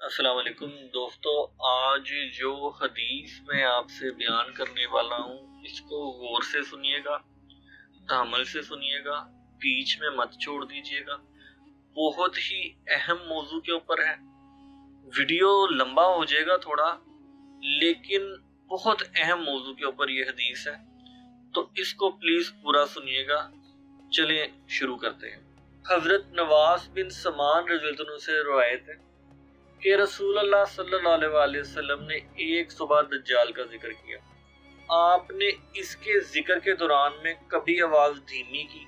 السلام علیکم دوستو، آج جو حدیث میں آپ سے بیان کرنے والا ہوں اس کو غور سے سنیے گا، تحمل سے سنیے گا، بیچ میں مت چھوڑ دیجیے گا۔ بہت ہی اہم موضوع کے اوپر ہے، ویڈیو لمبا ہو جائے گا تھوڑا، لیکن بہت اہم موضوع کے اوپر یہ حدیث ہے، تو اس کو پلیز پورا سنیے گا۔ چلیں شروع کرتے ہیں۔ حضرت نواس بن سمان رضی اللہ عنہ سے روایت ہے کہ رسول اللہ صلی اللہ علیہ وآلہ وسلم نے ایک صبح دجال کا ذکر کیا۔ آپ نے اس کے ذکر کے دوران میں کبھی آواز دھیمی کی،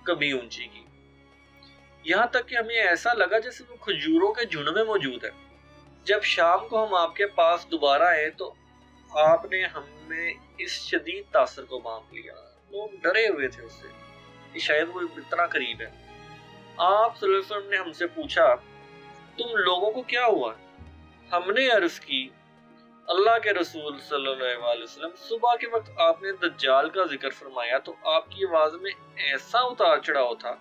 کبھی اونچی کی، یہاں تک کہ ہمیں ایسا لگا جیسے وہ کھجوروں کے جھنڈ میں موجود ہے۔ جب شام کو ہم آپ کے پاس دوبارہ آئے تو آپ نے ہمیں اس شدید تاثر کو بانپ لیا۔ لوگ ڈرے ہوئے تھے اس سے کہ شاید وہ اتنا قریب ہے۔ آپ صلی اللہ علیہ وسلم نے ہم سے پوچھا، تم لوگوں کو کیا ہوا؟ ہم نے عرض کی، اللہ کے رسول صلی اللہ علیہ وسلم صبح کے وقت آپ نے دجال کا ذکر فرمایا تو آپ کی آواز میں ایسا اتار چڑھاؤ تھا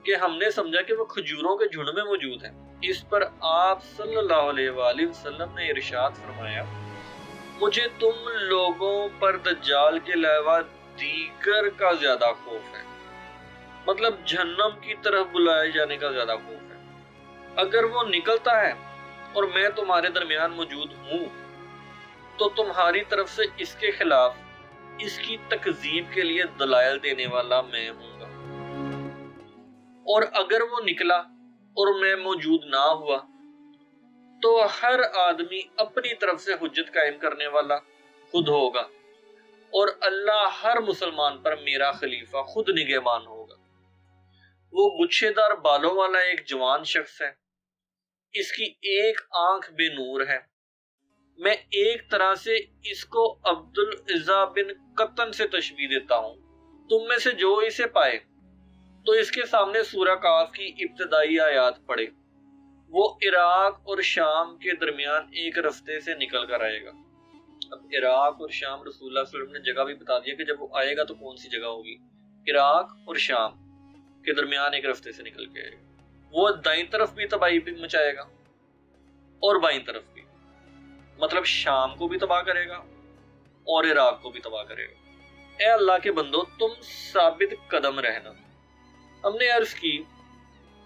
کہ ہم نے سمجھا کہ وہ کھجوروں کے جھنڈ میں موجود ہے۔ اس پر آپ صلی اللہ علیہ وآلہ وسلم نے ارشاد فرمایا، مجھے تم لوگوں پر دجال کے علاوہ دیگر کا زیادہ خوف ہے، مطلب جہنم کی طرف بلائے جانے کا زیادہ خوف ہے۔ اگر وہ نکلتا ہے اور میں تمہارے درمیان موجود ہوں تو تمہاری طرف سے اس کے خلاف اس کی تکذیب کے لیے دلائل دینے والا میں ہوں گا، اور اگر وہ نکلا اور میں موجود نہ ہوا تو ہر آدمی اپنی طرف سے حجت قائم کرنے والا خود ہوگا، اور اللہ ہر مسلمان پر میرا خلیفہ خود نگہبان ہوگا۔ وہ گچھے دار بالوں والا ایک جوان شخص ہے، اس کی ایک آنکھ بے نور ہے۔ میں ایک طرح سے اس کو عبدالعزیٰ بن قطن سے تشبیہ دیتا ہوں۔ تم میں سے جو اسے پائے تو اس کے سامنے سورہ کاف کی ابتدائی آیات پڑھے۔ وہ عراق اور شام کے درمیان ایک رستے سے نکل کر آئے گا۔ اب عراق اور شام رسول اللہ صلی اللہ علیہ وسلم نے جگہ بھی بتا دیا کہ جب وہ آئے گا تو کون سی جگہ ہوگی۔ عراق اور شام کے درمیان ایک رستے سے نکل کے آئے گا۔ وہ دائیں طرف بھی تباہی مچائے گا اور بائیں طرف بھی، مطلب شام کو بھی تباہ کرے گا اور عراق کو بھی تباہ کرے گا۔ اے اللہ کے بندو، تم ثابت قدم رہنا۔ ہم نے عرض کی،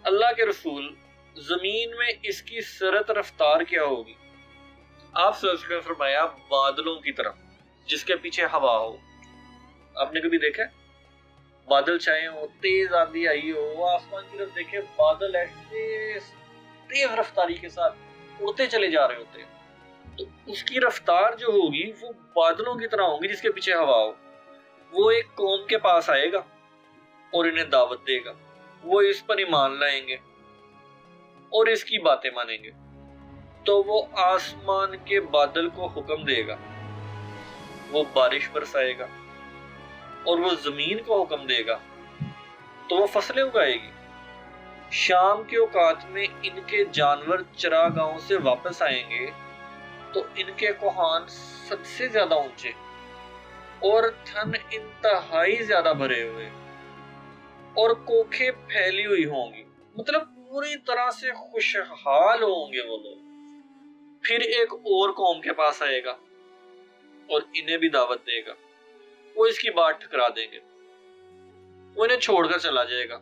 اللہ کے رسول، زمین میں اس کی سرعت رفتار کیا ہوگی؟ آپ صلی اللہ علیہ وسلم نے فرمایا، بادلوں کی طرح جس کے پیچھے ہوا ہو۔ آپ نے کبھی دیکھا بادل چھائے ہو، تیز آندھی آئی ہو، آسمان کی طرف دیکھے بادل ایسے تیز رفتاری کے ساتھ اڑتے چلے جا رہے ہوتے ہیں، تو اس کی رفتار جو ہوگی وہ بادلوں کی طرح ہوگی جس کے پیچھے ہوا ہو۔ وہ ایک قوم کے پاس آئے گا اور انہیں دعوت دے گا، وہ اس پر ایمان لائیں گے اور اس کی باتیں مانیں گے، تو وہ آسمان کے بادل کو حکم دے گا، وہ بارش برسائے گا، اور وہ زمین کو حکم دے گا تو وہ فصلیں اگائے گی۔ شام کے اوقات میں ان کے جانور چراگاہوں سے واپس آئیں گے تو ان کے کوہان سب سے زیادہ اونچے اور تھن انتہائی زیادہ بھرے ہوئے اور کوکھیں پھیلی ہوئی ہوں گی، مطلب پوری طرح سے خوشحال ہوں گے وہ لوگ۔ پھر ایک اور قوم کے پاس آئے گا اور انہیں بھی دعوت دے گا، وہ اس کی بات ٹھکرا دیں گے، وہ انہیں چھوڑ کر چلا جائے گا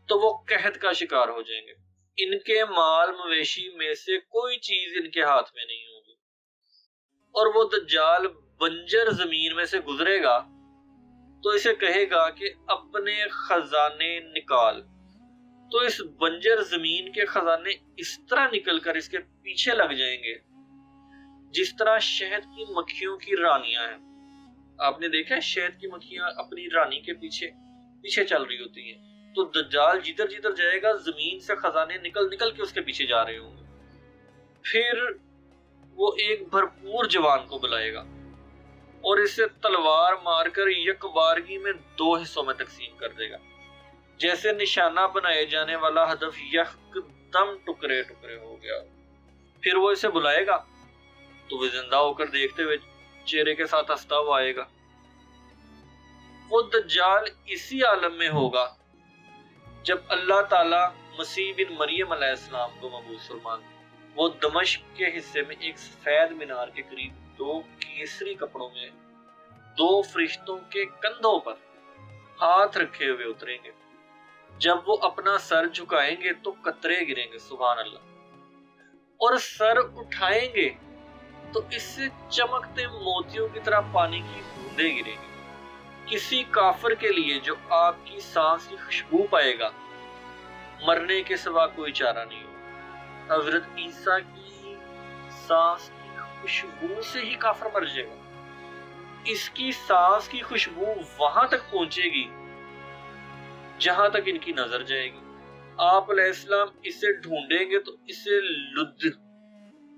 تو وہ قحط کا شکار ہو جائیں گے۔ ان کے مال مویشی میں سے کوئی چیز ان کے ہاتھ میں نہیں ہوگی، اور وہ دجال بنجر زمین میں سے گزرے گا تو اسے کہے گا کہ اپنے خزانے نکال، تو اس بنجر زمین کے خزانے اس طرح نکل کر اس کے پیچھے لگ جائیں گے جس طرح شہد کی مکھیوں کی رانیاں ہیں۔ آپ نے دیکھا ہے شہد کی مکھیاں اپنی رانی کے پیچھے چل رہی ہوتی ہیں، تو دجال جدھر جدھر جائے گا زمین سے خزانے نکل نکل کے اس کے پیچھے جا رہے ہوں گے۔ پھر وہ ایک بھرپور جوان کو بلائے گا اور اسے تلوار مار کر یک بارگی میں 2 حصوں میں تقسیم کر دے گا، جیسے نشانہ بنائے جانے والا ہدف یک دم ٹکڑے ٹکڑے ہو گیا۔ پھر وہ اسے بلائے گا تو وہ زندہ ہو کر دیکھتے ہوئے چہرے کے ساتھ ہنستا ہوا آئے گا۔ وہ دجال اسی عالم میں ہوگا جب اللہ تعالی مسیح بن مریم علیہ السلام کو مبعوث فرمان۔ وہ دمشق کے حصے میں ایک سفید مینار کے قریب 2 کیسری کپڑوں میں 2 فرشتوں کے کندھوں پر ہاتھ رکھے ہوئے اتریں گے۔ جب وہ اپنا سر جھکائیں گے تو قطرے گریں گے، سبحان اللہ، اور سر اٹھائیں گے تو اس سے چمکتے موتیوں کی طرح پانی کی بوندیں گریں گی۔ کسی کافر کے لیے جو آپ کی سانس کی خوشبو پائے گا، مرنے کے سوا کوئی چارہ نہیں ہوگا۔ حضرت عیسیٰ کی سانس کی خوشبو سے ہی کافر مر جائے گا۔ اس کی سانس کی خوشبو وہاں تک پہنچے گی جہاں تک ان کی نظر جائے گی۔ آپ علیہ السلام اسے ڈھونڈیں گے تو اسے لد،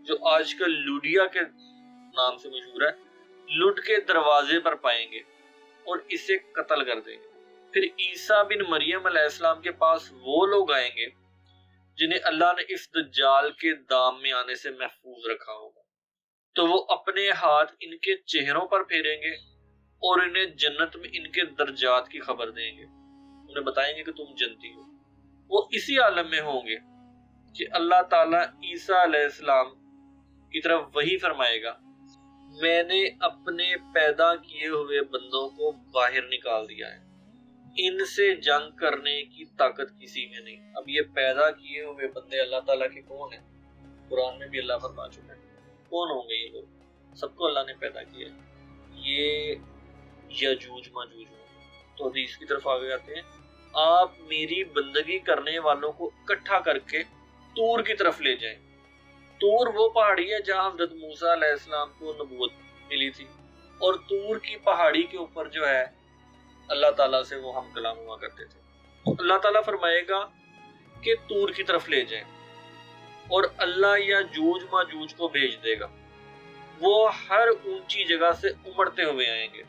جو آج کل لوڈیا کے نام سے مشہور ہے، لڈ کے دروازے پر پائیں گے اور اسے قتل کر دیں گے۔ پھر عیسیٰ بن مریم علیہ السلام کے پاس وہ لوگ آئیں گے جنہیں اللہ نے اس دجال کے دام میں آنے سے محفوظ رکھا ہوگا، تو وہ اپنے ہاتھ ان کے چہروں پر پھیریں گے اور انہیں جنت میں ان کے درجات کی خبر دیں گے، انہیں بتائیں گے کہ تم جنتی ہو۔ وہ اسی عالم میں ہوں گے کہ اللہ تعالیٰ عیسیٰ علیہ السلام کی طرف وحی فرمائے گا، میں نے اپنے پیدا کیے ہوئے بندوں کو باہر نکال دیا ہے، ان سے جنگ کرنے کی طاقت کسی میں نہیں۔ اب یہ پیدا کیے ہوئے بندے اللہ تعالیٰ کے کون ہیں؟ قرآن میں بھی اللہ فرما چکا ہے کون ہوں گے یہ لوگ۔ سب کو اللہ نے پیدا کیا ہے، یہ یجوج ماجوج ہوں۔ تو حدیث کی طرف آگے آتے ہیں، آپ میری بندگی کرنے والوں کو اکٹھا کر کے طور کی طرف لے جائیں۔ طور وہ پہاڑی ہے جہاں حضرت موسیٰ علیہ السلام کو نبوت ملی تھی، اور طور کی پہاڑی کے اوپر جو ہے اللہ تعالیٰ سے وہ ہم کلام ہوا کرتے تھے۔ تو اللہ تعالیٰ فرمائے گا کہ طور کی طرف لے جائیں، اور اللہ یاجوج ماجوج کو بھیج دے گا۔ وہ ہر اونچی جگہ سے امڑتے ہوئے آئیں گے۔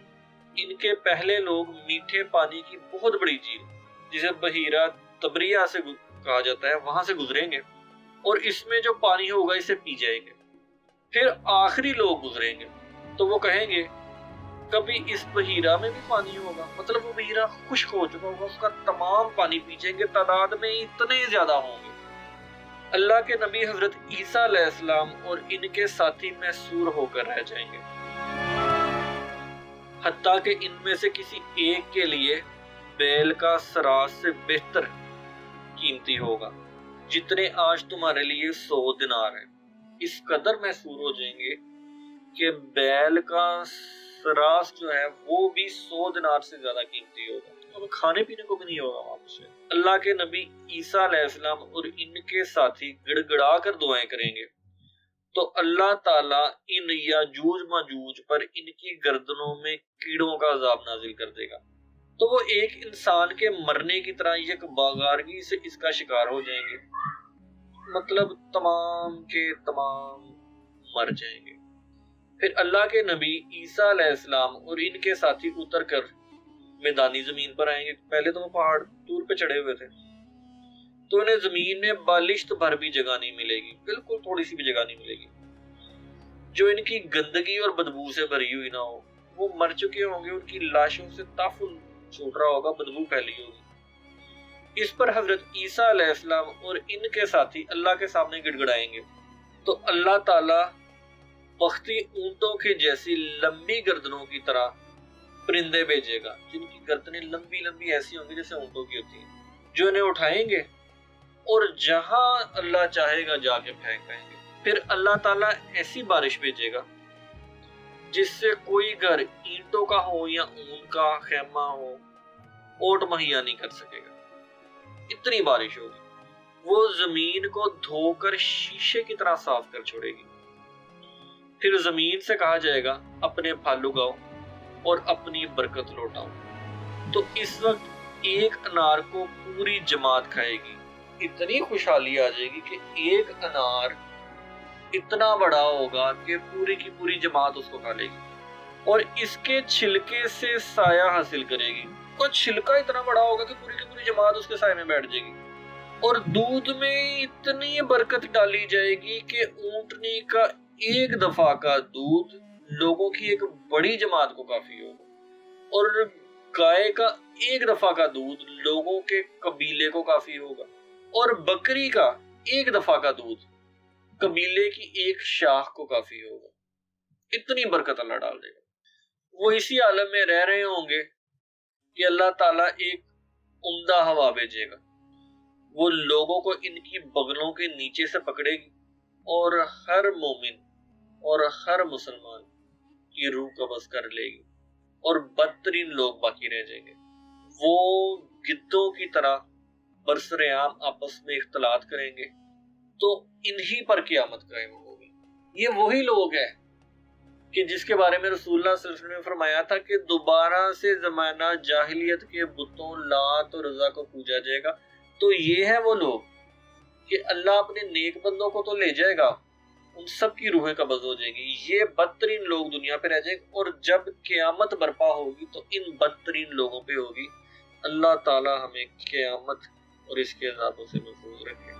ان کے پہلے لوگ میٹھے پانی کی بہت بڑی جھیل جسے بحیرہ تبریہ سے کہا جاتا ہے وہاں سے گزریں گے، اور اس میں جو پانی ہوگا اسے پی جائیں گے۔ پھر آخری لوگ گزریں گے تو وہ کہیں گے کبھی اس بحیرہ میں بھی پانی ہوگا، مطلب وہ بحیرہ خشک ہو چکا ہوگا، اس کا تمام پانی پی جائیں گے، تعداد میں اتنے زیادہ ہوں گے۔ اللہ کے نبی حضرت عیسیٰ علیہ السلام اور ان کے ساتھی محصور ہو کر رہ جائیں گے، حتیٰ کہ ان میں سے کسی ایک کے لیے بیل کا سراج سے بہتر قیمتی ہوگا، جتنے آج تمہارے لیے 100 دینار ہیں۔ اس قدر محصور ہو جائیں گے کہ بیل کا سراج جو ہے وہ بھی 100 دینار سے زیادہ قیمتی ہوگا، اب کھانے پینے کو بھی نہیں ہوگا وہاں سے۔ اللہ کے نبی عیسیٰ علیہ السلام اور ان کے ساتھی گڑ گڑا کر دعائیں کریں گے تو اللہ تعالیٰ ان یاجوج ماجوج پر ان کی گردنوں میں کیڑوں کا عذاب نازل کر دے گا، تو وہ ایک انسان کے مرنے کی طرح یک باغارگی سے اس کا شکار ہو جائیں گے، مطلب تمام کے تمام مر جائیں گے۔ پھر اللہ کے نبی عیسیٰ علیہ السلام اور ان کے ساتھی اتر کر میدانی زمین پر آئیں گے۔ پہلے تو وہ پہاڑ دور پہ چڑھے ہوئے تھے، تو انہیں زمین میں بالشت بھر بھی جگہ نہیں ملے گی، بالکل تھوڑی سی بھی جگہ نہیں ملے گی جو ان کی گندگی اور بدبو سے بھری ہوئی نہ ہو۔ وہ مر چکے ہوں گے، ان کی لاشوں سے تافل چھوٹ رہا ہوگا، بدبو پھیلی ہوگی۔ اس پر حضرت عیسیٰ علیہ السلام اور ان کے ساتھی اللہ کے سامنے گڑ گڑائیں گے تو اللہ تعالیٰ بختی اونٹوں کے جیسی لمبی گردنوں کی طرح پرندے بھیجے گا، جن کی گردنیں لمبی لمبی ایسی ہوں گی جیسے اونٹوں کی ہوتی ہیں، جو انہیں اٹھائیں گے اور جہاں اللہ چاہے گا جا کے پھینک دیں گے۔ پھر اللہ تعالیٰ ایسی بارش بھیجے گا جس سے کوئی گھر اینٹوں کا ہو یا اون کا خیمہ ہو اوٹ مہیا نہیں کر سکے گا، اتنی بارش ہوگی۔ وہ زمین کو دھو کر شیشے کی طرح صاف کر چھوڑے گی۔ پھر زمین سے کہا جائے گا اپنے پھل اگاؤ اور اپنی برکت لوٹاؤ، تو اس وقت ایک انار کو پوری جماعت کھائے گی۔ اتنی خوشحالی آ جائے گی کہ ایک انار اتنا بڑا ہوگا کہ پوری کی پوری جماعت اس کو کھا لے گی، اور اس کے چھلکے سے سایہ حاصل کرے گی، اور چھلکا اتنا بڑا ہوگا کہ پوری کی پوری جماعت اس کے سائے میں بیٹھ جائے گی۔ اور دودھ میں اتنی برکت ڈالی جائے گی کہ اونٹنی کا ایک دفعہ کا دودھ لوگوں کی ایک بڑی جماعت کو کافی ہوگا، اور گائے کا ایک دفعہ کا دودھ لوگوں کے قبیلے کو کافی ہوگا، اور بکری کا ایک دفعہ کا دودھ قبیلے کی ایک شاخ کو کافی ہوگا، اتنی برکت اللہ ڈال دے گا۔ وہ اسی عالم میں رہ رہے ہوں گے کہ اللہ تعالیٰ ایک عمدہ ہوا بھیجے گا، وہ لوگوں کو ان کی بغلوں کے نیچے سے پکڑے گی اور ہر مومن اور ہر مسلمان کی روح قبض کر لے گی، اور بدترین لوگ باقی رہ جائیں گے۔ وہ گدوں کی طرح برسر عام آپس میں اختلاط کریں گے، تو انہی پر قیامت قائم ہوگی۔ یہ وہی لوگ ہیں کہ جس کے بارے میں رسول اللہ صلی اللہ علیہ وسلم نے فرمایا تھا کہ دوبارہ سے زمانہ جاہلیت کے بتوں لات اور عزا کو پوجا جائے گا۔ تو یہ ہے وہ لوگ کہ اللہ اپنے نیک بندوں کو تو لے جائے گا، ان سب کی روحیں قبض ہو جائیں گی، یہ بدترین لوگ دنیا پہ رہ جائیں گے، اور جب قیامت برپا ہوگی تو ان بدترین لوگوں پہ ہوگی۔ اللہ تعالی ہمیں قیامت اور اس کے عذابوں سے محفوظ رکھے۔